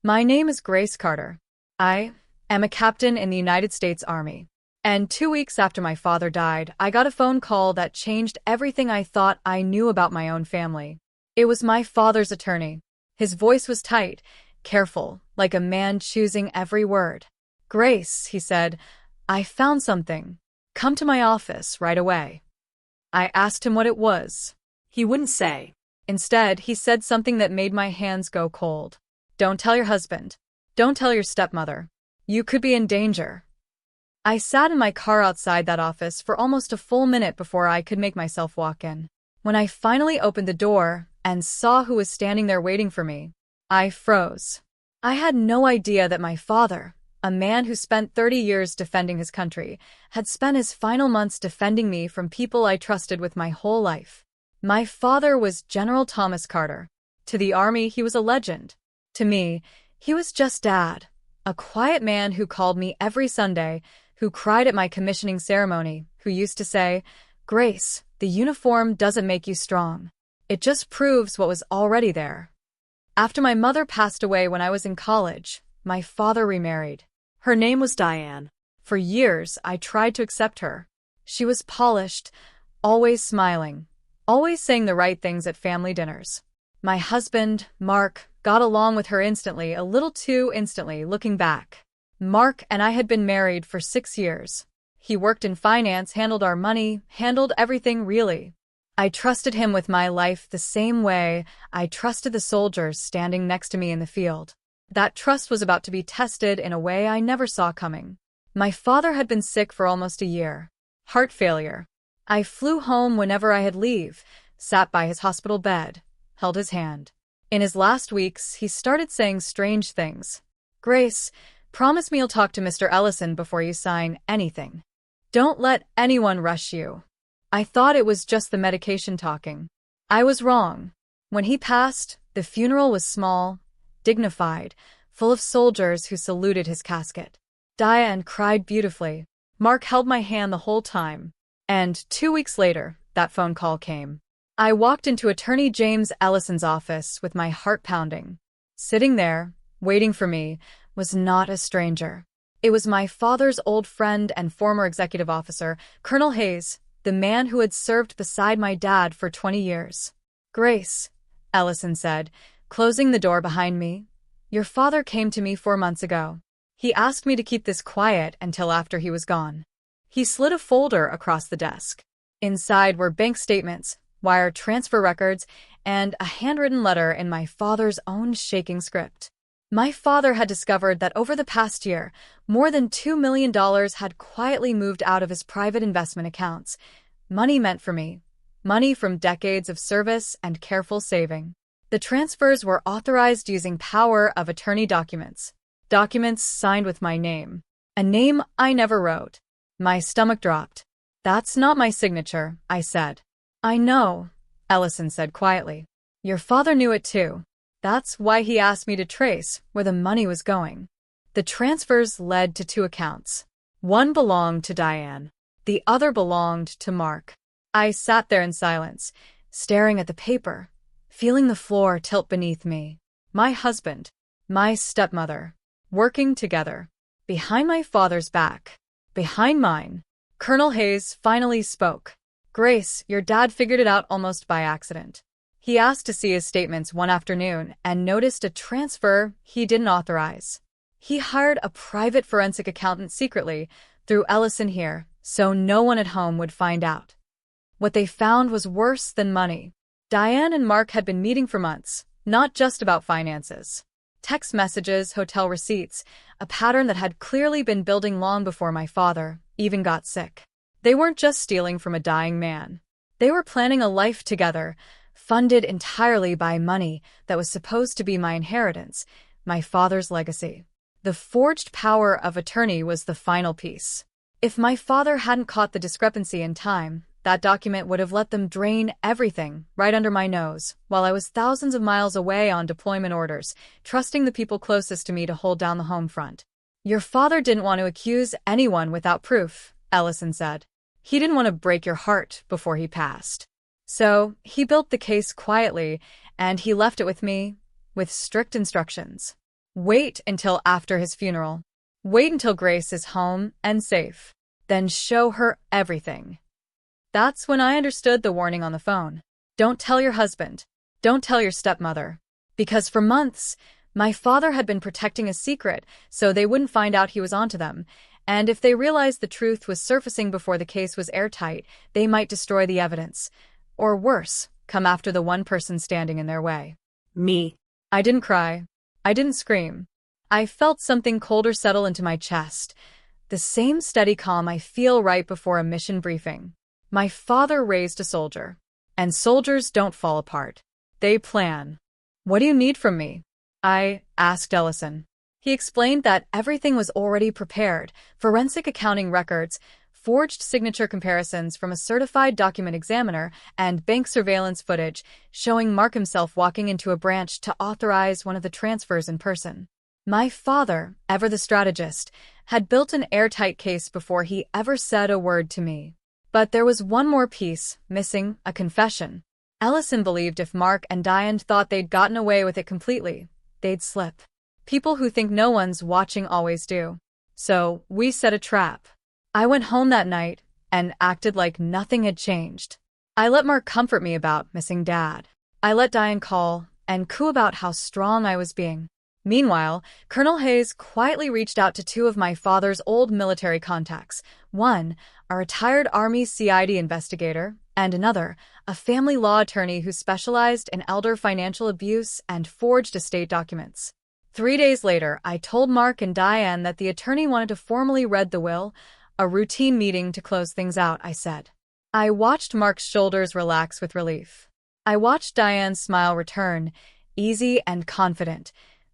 My name is Grace Carter. I am a captain in the United States Army. And 2 weeks after my father died, I got a phone call that changed everything I thought I knew about my own family. It was my father's attorney. His voice was tight, careful, like a man choosing every word. "Grace," he said, "I found something. Come to my office right away." I asked him what it was. He wouldn't say. Instead, he said something that made my hands go cold. "Don't tell your husband. Don't tell your stepmother. You could be in danger." I sat in my car outside that office for almost a full minute before I could make myself walk in. When I finally opened the door and saw who was standing there waiting for me, I froze. I had no idea that my father, a man who spent 30 years defending his country, had spent his final months defending me from people I trusted with my whole life. My father was General Thomas Carter. To the Army, he was a legend. To me, he was just Dad, a quiet man who called me every Sunday, who cried at my commissioning ceremony, who used to say, "Grace, the uniform doesn't make you strong. It just proves what was already there." After my mother passed away when I was in college, my father remarried. Her name was Diane. For years, I tried to accept her. She was polished, always smiling, always saying the right things at family dinners. My husband, Mark, got along with her instantly, a little too instantly, looking back. Mark and I had been married for 6 years. He worked in finance, handled our money, handled everything really. I trusted him with my life the same way I trusted the soldiers standing next to me in the field. That trust was about to be tested in a way I never saw coming. My father had been sick for almost a year. Heart failure. I flew home whenever I had leave, sat by his hospital bed, held his hand. In his last weeks, he started saying strange things. "Grace, promise me you'll talk to Mr. Ellison before you sign anything. Don't let anyone rush you." I thought it was just the medication talking. I was wrong. When he passed, the funeral was small, dignified, full of soldiers who saluted his casket. Diane cried beautifully. Mark held my hand the whole time. And 2 weeks later, that phone call came. I walked into Attorney James Ellison's office with my heart pounding. Sitting there, waiting for me, was not a stranger. It was my father's old friend and former executive officer, Colonel Hayes, the man who had served beside my dad for 20 years. "Grace," Ellison said, closing the door behind me, "your father came to me 4 months ago. He asked me to keep this quiet until after he was gone." He slid a folder across the desk. Inside were bank statements, wire transfer records, and a handwritten letter in my father's own shaking script. My father had discovered that over the past year, more than $2 million had quietly moved out of his private investment accounts. Money meant for me. Money from decades of service and careful saving. The transfers were authorized using power of attorney documents. Documents signed with my name. A name I never wrote. My stomach dropped. "That's not my signature," I said. "I know," Ellison said quietly. "Your father knew it too. That's why he asked me to trace where the money was going." The transfers led to 2 accounts. One belonged to Diane. The other belonged to Mark. I sat there in silence, staring at the paper, feeling the floor tilt beneath me. My husband, my stepmother, working together. Behind my father's back. Behind mine. Colonel Hayes finally spoke. "Grace, your dad figured it out almost by accident. He asked to see his statements one afternoon and noticed a transfer he didn't authorize. He hired a private forensic accountant secretly through Ellison here, so no one at home would find out. What they found was worse than money. Diane and Mark had been meeting for months, not just about finances. Text messages, hotel receipts, a pattern that had clearly been building long before my father even got sick. They weren't just stealing from a dying man. They were planning a life together, funded entirely by money that was supposed to be my inheritance, my father's legacy. The forged power of attorney was the final piece. If my father hadn't caught the discrepancy in time, that document would have let them drain everything right under my nose, while I was thousands of miles away on deployment orders, trusting the people closest to me to hold down the home front. "Your father didn't want to accuse anyone without proof," Ellison said. "He didn't want to break your heart before he passed. So he built the case quietly, and he left it with me, with strict instructions. Wait until after his funeral. Wait until Grace is home and safe. Then show her everything. That's when I understood the warning on the phone. Don't tell your husband. Don't tell your stepmother. Because for months, my father had been protecting a secret so they wouldn't find out he was onto them, and if they realized the truth was surfacing before the case was airtight, they might destroy the evidence. Or worse, come after the one person standing in their way. Me. I didn't cry. I didn't scream. I felt something colder settle into my chest. The same steady calm I feel right before a mission briefing. My father raised a soldier. And soldiers don't fall apart. They plan. What do you need from me? I asked Ellison. He explained that everything was already prepared: forensic accounting records, forged signature comparisons from a certified document examiner, and bank surveillance footage showing Mark himself walking into a branch to authorize one of the transfers in person. My father, ever the strategist, had built an airtight case before he ever said a word to me. But there was one more piece missing: a confession. Ellison believed if Mark and Diane thought they'd gotten away with it completely, they'd slip. People who think no one's watching always do. So we set a trap. I went home that night and acted like nothing had changed. I let Mark comfort me about missing Dad. I let Diane call and coo about how strong I was being. Meanwhile, Colonel Hayes quietly reached out to two of my father's old military contacts. One, a retired Army CID investigator, and another, a family law attorney who specialized in elder financial abuse and forged estate documents. 3 days later, I told Mark and Diane that the attorney wanted to formally read the will, a routine meeting to close things out, I said. I watched Mark's shoulders relax with relief. I watched Diane's smile return, easy and confident,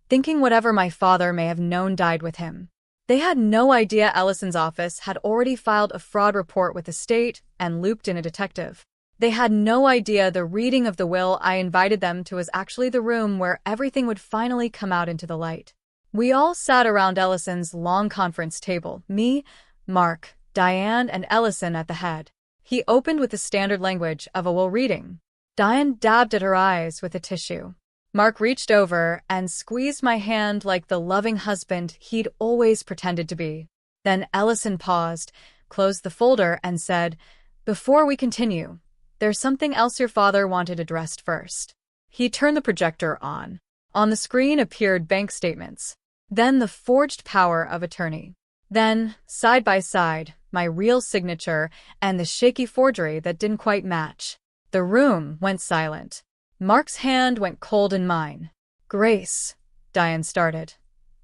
thinking whatever my father may have known died with him. They had no idea Ellison's office had already filed a fraud report with the state and looped in a detective. They had no idea the reading of the will I invited them to was actually the room where everything would finally come out into the light. We all sat around Ellison's long conference table, me, Mark, Diane, and Ellison at the head. He opened with the standard language of a will reading. Diane dabbed at her eyes with a tissue. Mark reached over and squeezed my hand like the loving husband he'd always pretended to be. Then Ellison paused, closed the folder, and said, "Before we continue, there's something else your father wanted addressed first." He turned the projector on. On the screen appeared bank statements. Then the forged power of attorney. Then, side by side, my real signature and the shaky forgery that didn't quite match. The room went silent. Mark's hand went cold in mine. "Grace," Diane started.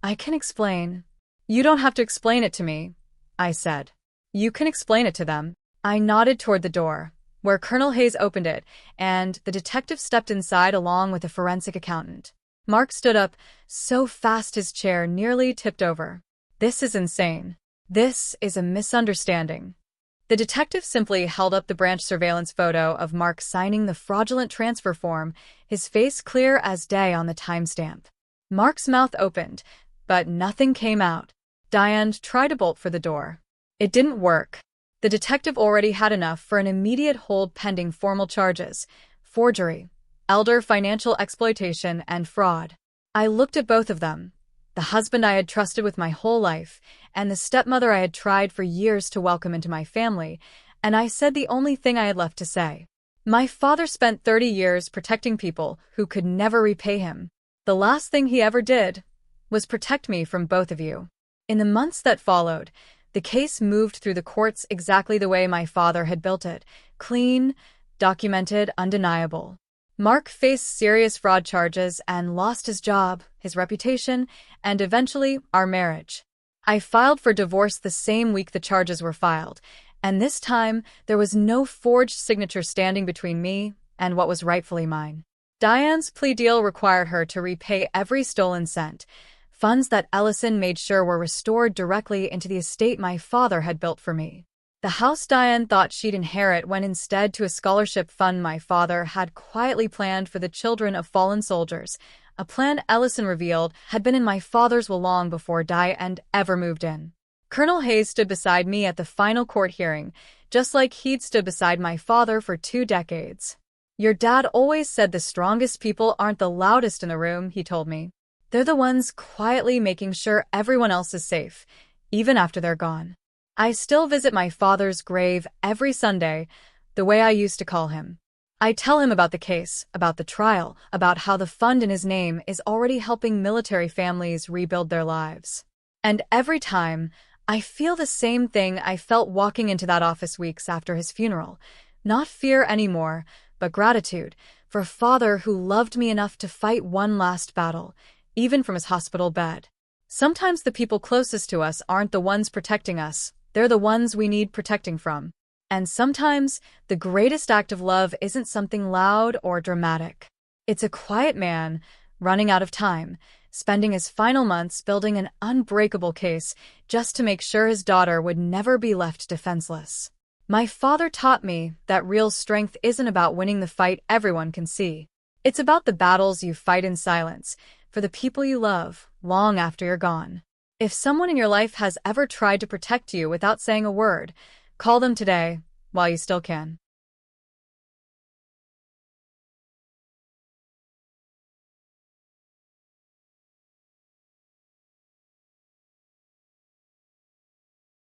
"I can explain." "You don't have to explain it to me," I said. "You can explain it to them." I nodded toward the door, where Colonel Hayes opened it, and the detective stepped inside along with a forensic accountant. Mark stood up, so fast his chair nearly tipped over. "This is insane. This is a misunderstanding." The detective simply held up the branch surveillance photo of Mark signing the fraudulent transfer form, his face clear as day on the timestamp. Mark's mouth opened, but nothing came out. Diane tried to bolt for the door. It didn't work. The detective already had enough for an immediate hold pending formal charges: forgery, elder financial exploitation, and fraud. I looked at both of them. The husband I had trusted with my whole life, and the stepmother I had tried for years to welcome into my family, and I said the only thing I had left to say. My father spent 30 years protecting people who could never repay him. The last thing he ever did was protect me from both of you. In the months that followed, the case moved through the courts exactly the way my father had built it: clean, documented, undeniable. Mark faced serious fraud charges and lost his job, his reputation, and eventually our marriage. I filed for divorce the same week the charges were filed, and this time there was no forged signature standing between me and what was rightfully mine. Diane's plea deal required her to repay every stolen cent, funds that Ellison made sure were restored directly into the estate my father had built for me. The house Diane thought she'd inherit went instead to a scholarship fund my father had quietly planned for the children of fallen soldiers, a plan Ellison revealed had been in my father's will long before Diane ever moved in. Colonel Hayes stood beside me at the final court hearing, just like he'd stood beside my father for 2 decades. "Your dad always said the strongest people aren't the loudest in the room," he told me. They're the ones quietly making sure everyone else is safe, even after they're gone. I still visit my father's grave every Sunday, the way I used to call him. I tell him about the case, about the trial, about how the fund in his name is already helping military families rebuild their lives. And every time, I feel the same thing I felt walking into that office weeks after his funeral. Not fear anymore, but gratitude for a father who loved me enough to fight one last battle, even from his hospital bed. Sometimes the people closest to us aren't the ones protecting us, they're the ones we need protecting from. And sometimes, the greatest act of love isn't something loud or dramatic. It's a quiet man, running out of time, spending his final months building an unbreakable case just to make sure his daughter would never be left defenseless. My father taught me that real strength isn't about winning the fight everyone can see. It's about the battles you fight in silence, for the people you love, long after you're gone. If someone in your life has ever tried to protect you without saying a word, call them today, while you still can.